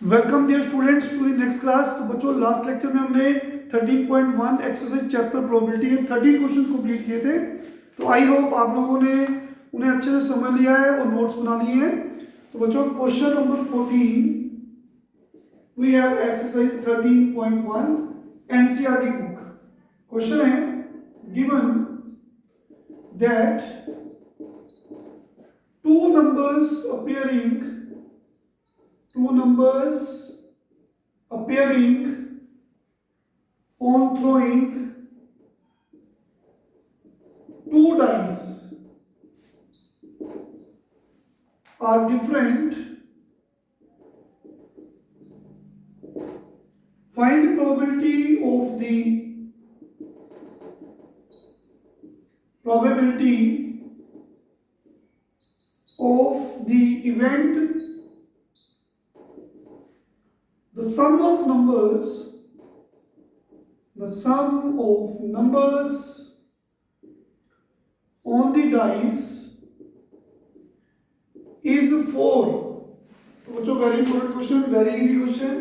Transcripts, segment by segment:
Welcome dear students to the next class. तो बच्चों last lecture में हमने 13.1 एक्सरसाइज चैप्टर प्रोबेबिलिटी के 13 क्वेश्चंस कंप्लीट किए थे। तो आई होप आप लोगों ने उन्हें अच्छे से समझ लिया है और नोट्स बना लिए हैं। तो बच्चों question number 14 we have exercise 13.1 NCERT book. Question है given that two numbers appearing on throwing two dice are different. Find the probability of the event. The sum of numbers on the dice is 4. तो बच्चों very important question, very easy question.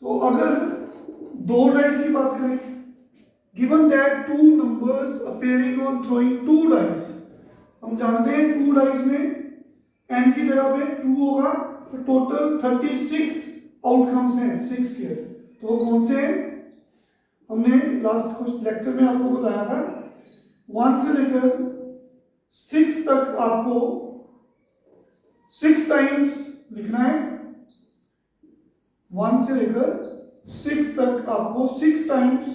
तो अगर दो dice की बात करें, given that two numbers appearing on throwing two dice, हम जानते हैं टू डाइस में एन की जगह पे 2 होगा, तो टोटल 36 आउटकम्स हैं 6 के। तो वो कौन से हैं? हमने लास्ट लेक्चर में आपको बताया था 1 से लेकर 6 तक आपको 6 टाइम्स लिखना है। 1 से लेकर 6 तक आपको 6 टाइम्स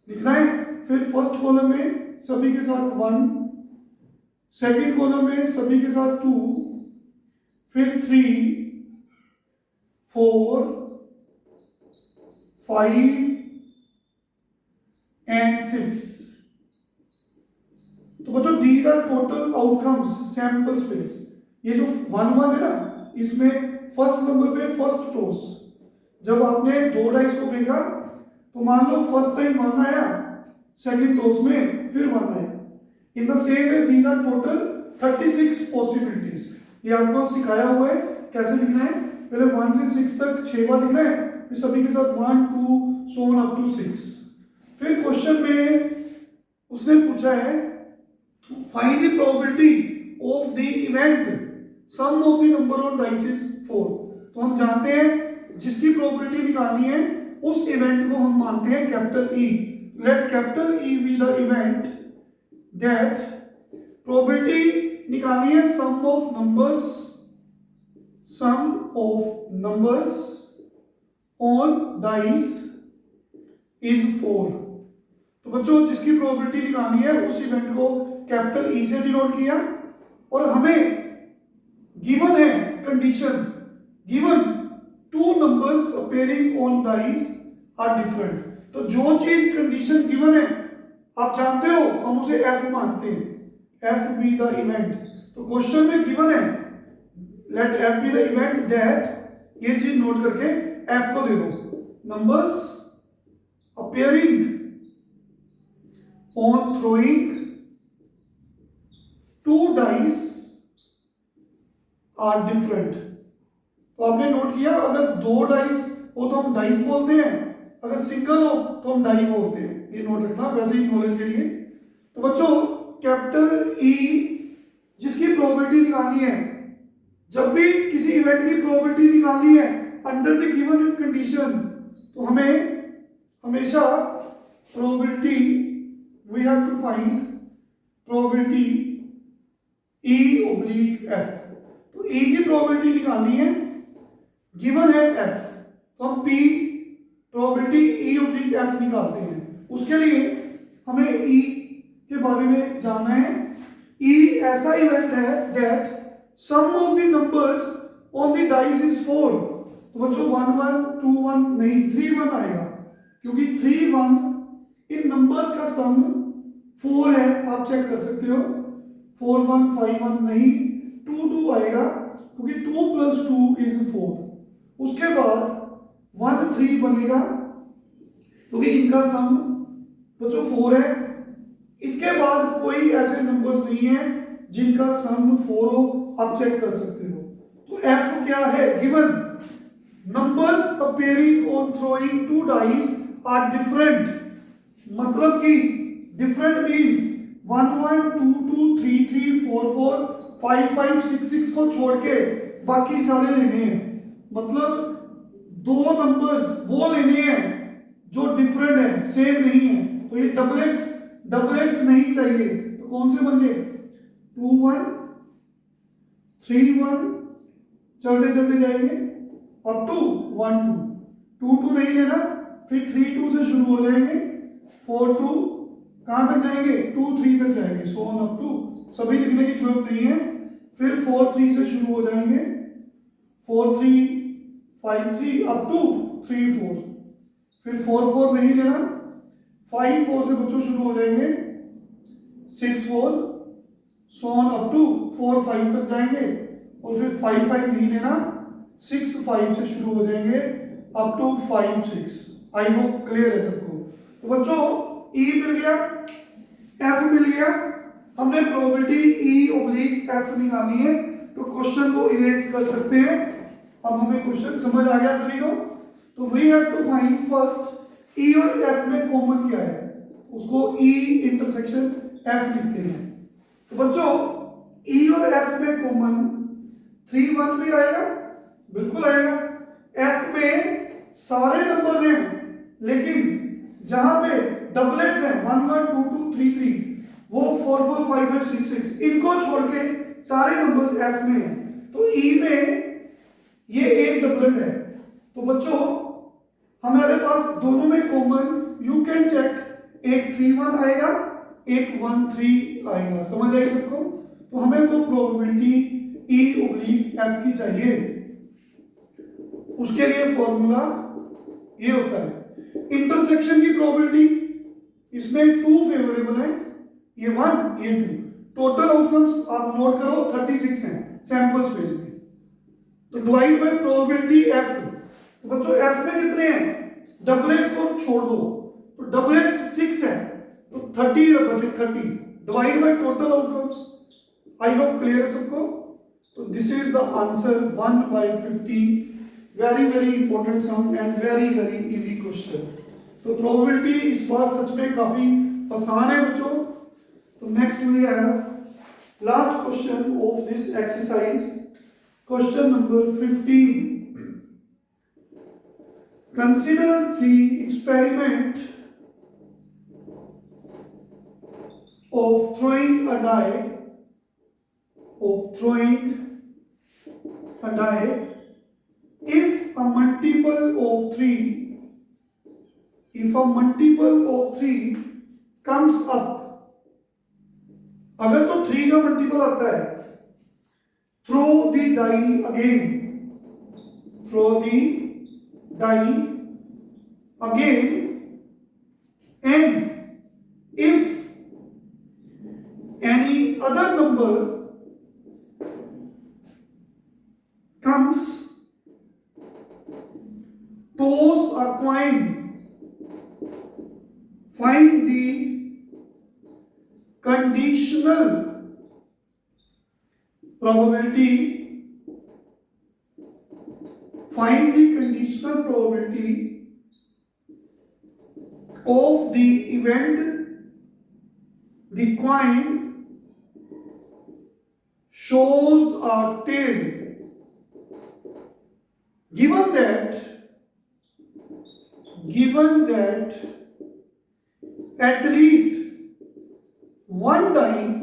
लिखना है। फिर फर्स्ट कॉलम में सभी के साथ 1, सेकंड कॉलम में सभी के साथ 2, फिर 3, 4, 5 एंड 6। तो बच्चों these are total outcomes sample space. ये जो 1 1 है ना, इसमें फर्स्ट नंबर पे फर्स्ट टॉस, जब आपने दो डाइस को फेंका तो मान लो फर्स्ट टाइम 1 आया, सेकंड टॉस में फिर 1 आया। In the same way these are total 36 possibilities. ये आपको सिखाया हुआ है कैसे लिखना है। पहले 1 से 6 तक 6 बार लिखना है, फिर सभी के साथ 1 2 सो ऑन अप टू 6। फिर क्वेश्चन में उसने पूछा है find the probability of the event sum of the number on dice is 4। तो हम जानते हैं जिसकी प्रोबेबिलिटी निकालनी है उस इवेंट को हम मानते हैं capital E. Let capital E be the event that probability निकालनी है sum of numbers on dice is 4। तो बच्चों जिसकी प्रोबेबिलिटी निकालनी है उस इवेंट को कैपिटल ई से डिनोट किया। और हमें गिवन है condition, given two numbers appearing on dice are different. तो जो चीज कंडीशन गिवन है आप जानते हो, हम उसे एफ मानते हैं, एफ बी द इवेंट। तो क्वेश्चन में गिवन है let F be the event that, ये चीज नोट करके एफ को दे दो, numbers appearing on throwing two dice are different। तो आपने नोट किया, अगर दो डाइस हो तो हम डाइस बोलते हैं, अगर सिंगल हो तो हम डाई बोलते हैं। ये नोट रखना वैसे ही नॉलेज के लिए। तो बच्चों कैपिटल ई जिसकी प्रोबेबिलिटी निकालनी है, जब भी किसी इवेंट की प्रोबेबिलिटी निकालनी है अंडर द गिवन कंडीशन, तो हमें हमेशा probability we have to find probability E oblique F. तो ई की प्रोबेबिलिटी निकालनी है, गिवन है एफ, तो हम P probability E oblique F निकालते हैं। उसके लिए हमें ई के बारे में जानना है। ई ऐसा इवेंट है that sum of the numbers on the dice is 4। तो बच्चों 1 1 2 1 नहीं, 3 1 आएगा, क्योंकि 3 1 इन नंबर्स का सम 4 है। आप चेक कर सकते हो, 4 1 5 1 नहीं, 2 2 आएगा, क्योंकि 2 + 2 इज 4। उसके बाद 1 3 बनेगा, क्योंकि इनका सम बच्चों 4 है। इसके बाद कोई ऐसे नंबर्स नहीं है जिनका सम 4 हो, आप चेक कर सकते हो। तो एफ क्या है given, numbers appearing on throwing two dice are different. मतलब कि different means 1 1 2 2 3 3 4 4 5 5 6 6 को छोड़ के बाकी सारे लेने हैं। मतलब दो नंबर्स वो लेने हैं जो डिफरेंट है, सेम नहीं है। तो ये डबलेट्स नहीं चाहिए। तो कौन से बन गए? 2 1 3 1, चलते चलते जाएंगे अप टू 1 2 2 2 नहीं लेना, फिर 3 2 से शुरू हो जाएंगे, 4 2 कहां तक जाएंगे? 2 3 तक जाएंगे, सो ऑन अप टू, सभी लिखने की जरूरत नहीं है। फिर 4 3 से शुरू हो जाएंगे, 4 3 5 3 अप टू 3 4, फिर 4 4 नहीं लेना, 5 4 से बच्चों शुरू हो जाएंगे, 6 4 सो ऑन अप टू 4 5 तक जाएंगे, और फिर 5 5 नहीं लेना, 6 5 से शुरू हो जाएंगे up to 5 6। I hope clear है सबको। तो बच्चों ई मिल गया, एफ मिल गया, हमने प्रोबेबिलिटी ई ऑब्लिक एफ निकालनी है, तो क्वेश्चन को इरेज कर सकते हैं। अब हमें क्वेश्चन समझ आ गया सभी को। तो we have to find first E और एफ में कॉमन क्या है, उसको ई इंटरसेक्शन एफ लिखते हैं। तो बच्चों ई और एफ में कॉमन 3 1 भी आएगा, बिल्कुल आएगा। एफ में सारे नंबर्स हैं, लेकिन जहां पे डबलेट्स हैं 1 1 2 2 3 3, वो 4 4 5 5 6 6, इनको छोड़ के सारे नंबर्स एफ में हैं। तो ई में ये एक डबलेट है। तो बच्चों हमारे पास दोनों में कॉमन, यू कैन चेक, एक 3 1 आएगा, एक 1 3 आएगा। समझ आई सबको? तो हमें तो प्रोबेबिलिटी ई ऑब्लिक एफ की चाहिए। उसके लिए फॉर्मूला ये होता है इंटरसेक्शन की प्रोबेबिलिटी, इसमें 2 फेवरेबल है, ये 1 ये 2, टोटल आउटकम्स आप नोट करो 36 हैं सैंपल स्पेस में। तो डिवाइड बाय प्रोबेबिलिटी एफ। तो बच्चों एफ में कितने हैं? डबलेट्स को छोड़ दो, तो डबलेट्स 6 है, तो 30 बचे 30, divide by total outcomes. I hope clear है सबको। तो this is the answer 1/50। Very very important sum and very very easy question. तो प्रोबेबिलिटी इस बार सच में काफी आसान है बच्चों। तो next we have last question of this exercise, question number 15। Consider the experiment of throwing a die if a multiple of 3 comes up। अगर तो 3 का मल्टीपल आता है, throw the die again, and if any other number comes, toss a coin, find the conditional probability of the event the coin shows a tail, given that at least one die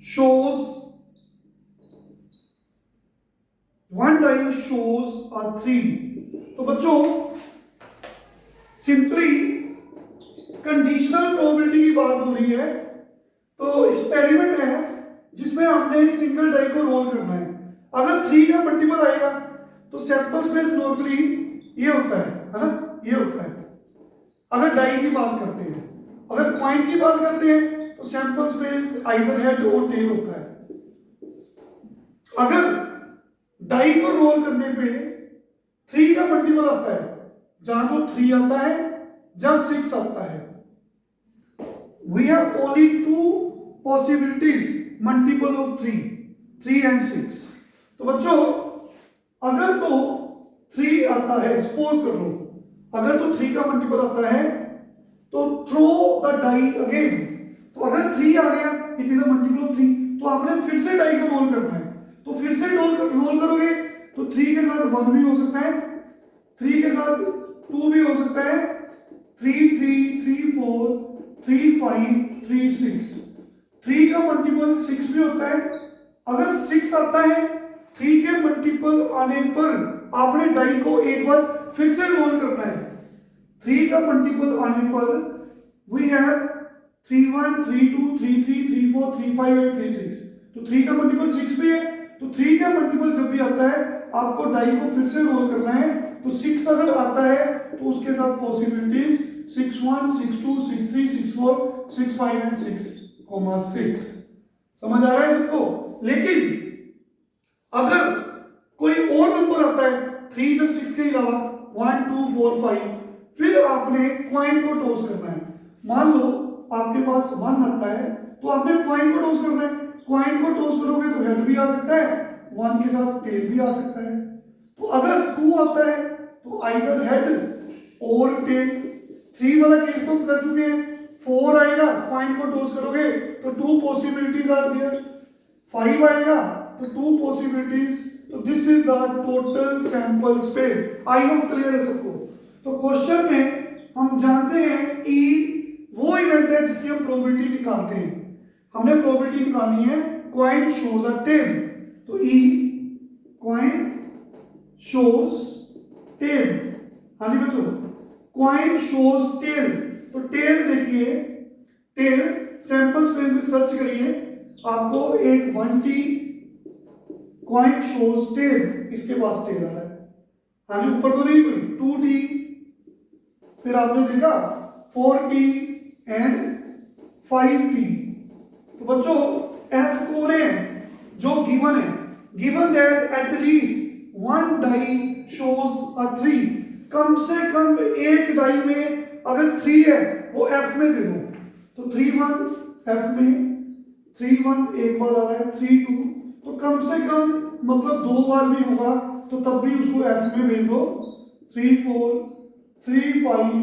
shows a 3। तो बच्चों simply conditional probability की बात हो रही है। तो experiment है जिसमें हमने सिंगल डाई को रोल करना है। अगर 3 का मल्टीपल आएगा तो सैंपल स्पेस नॉर्मली ये होता है ना, ये होता है। अगर डाई की बात करते हैं, अगर कॉइन की बात करते हैं तो सैंपल स्पेस आइदर हेड और टेल होता है। अगर डाई को रोल करने पे 3 का मल्टीपल आता है, जहां तो 3 आता है जहां 6 आता है। We have only 2 possibilities multiple of 3 and 6। तो बच्चों अगर आता है, सपोज कर लो अगर तो 3 का मल्टीपल आता है तो थ्रो द डाई अगेन। तो अगर 3 आ गया, it is a multiple of 3, तो आपने फिर से डाई को रोल करना है। तो फिर से रोल करोगे तो 3 के साथ 1 भी हो सकता है, 3 के साथ 2 भी हो सकता है, 3 3 3 4 3 5 3 6, 3 का मल्टीपल 6 भी होता है। अगर 6 आता है, 3 के मल्टीपल आने पर आपने डाई को एक बार फिर से रोल करना है। 3 का मल्टीपल आने पर वी हैव 3 1 3 2 3 3 3 4 3 5 एंड 3 6। तो 3 का मल्टीपल 6 भी है, तो 3 का मल्टीपल जब भी आता है आपको डाई को फिर से रोल करना है। तो 6 अगर आता है तो उसके साथ पॉसिबिलिटीज 6 1 6 2 6 3 6 4 6 5 एंड 6,6। समझ आ रहा है सबको? लेकिन अगर कोई और नंबर आता है 3 या 6 के अलावा 1 2 4 5, फिर आपने क्वाइन को टॉस करना है। मान लो आपके पास 1 आता है तो आपने क्वाइन को टॉस करना है। क्वाइन को टॉस करोगे तो हेड भी आ सकता है, 1 के साथ टेल भी आ सकता है। तो अगर 2 आता है तो आइदर हेड और टेल। 3 वाला केस तो हम कर चुके हैं। 4 आएगा, क्वाइन को टॉस करोगे तो 2 पॉसिबिलिटीज आर देयर। 5 आएगा तो 2 पॉसिबिलिटीज। तो this is the total sample space. I hope clear है सबको? तो क्वेश्चन में हम जानते हैं ई वो इवेंट है जिसकी हम प्रोबेबिलिटी निकालते हैं। हमने प्रोबेबिलिटी निकालनी है क्वाइन शोज अ टेल। तो ई क्वाइन शोज टेल। हाँ जी बच्चों, क्वाइन शोज टेल। तो टेल देखिए, टेल सैंपल स्पेस में सर्च करिए, आपको एक 1T क्वाइन शोज टेल, इसके पास टेल आ रहा है। हाँ जी, ऊपर तो नहीं कोई 2T, फिर आपने देखा 4T एंड 5T। तो बच्चों F कौन है? जो गिवन है, given that at least 1 die shows a 3। कम से कम एक डाई में अगर 3 है वो F में दे दो। तो 3 1 F में, 3 1 एक बार आ रहा है, 3 2, तो कम से कम मतलब 2 बार भी होगा तो तब भी उसको F में भेज दो। 3 4 3 5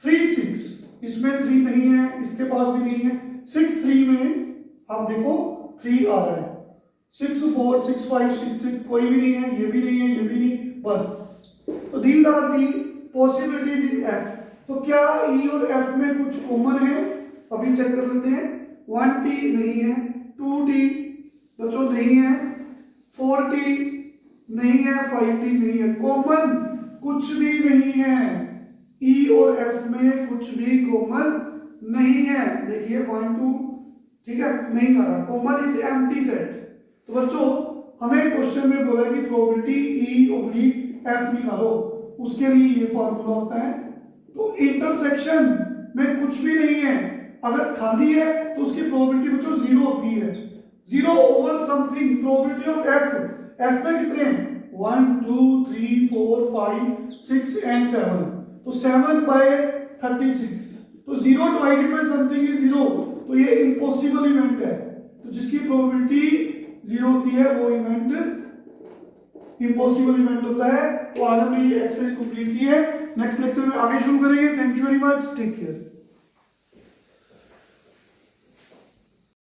3 6, इसमें 3 नहीं है, इसके पास भी नहीं है। 6 3 में आप देखो 3 आ रहा है। 6 4 6 5 6 6 कोई भी नहीं है, ये भी नहीं है, ये भी नहीं, बस। तो these are the possibilities in F। तो क्या E और F में कुछ कॉमन है? अभी चेक कर लेते हैं। 1T नहीं है, 2T बच्चों नहीं है, 4T नहीं है, 5T नहीं है। कॉमन कुछ भी नहीं है। E और F में कुछ भी कॉमन नहीं है। देखिए 1 2, ठीक है, नहीं आ रहा। Common is empty set. तो बच्चों हमें क्वेश्चन में बोला कि प्रोबेबिलिटी E/F निकालो, उसके लिए ये फॉर्मूला होता है। तो इंटरसेक्शन में कुछ भी नहीं है, अगर खाली है तो उसकी प्रोबेबिलिटी बच्चों 0 होती है। 0 over something, probability of F में कितने हैं? 1 2 3 4 5 6 एंड 7। तो 7 बाय 36। तो 0 डिवाइडेड बाय समथिंग इज 0। तो ये इम्पॉसिबल इवेंट है। तो जिसकी प्रोबेबिलिटी 0 होती है वो इवेंट इम्पॉसिबल इवेंट होता है। तो आज हमने ये एक्सरसाइज कंप्लीट की है। नेक्स्ट लेक्चर में आगे शुरू करेंगे। Thank you very much, take care.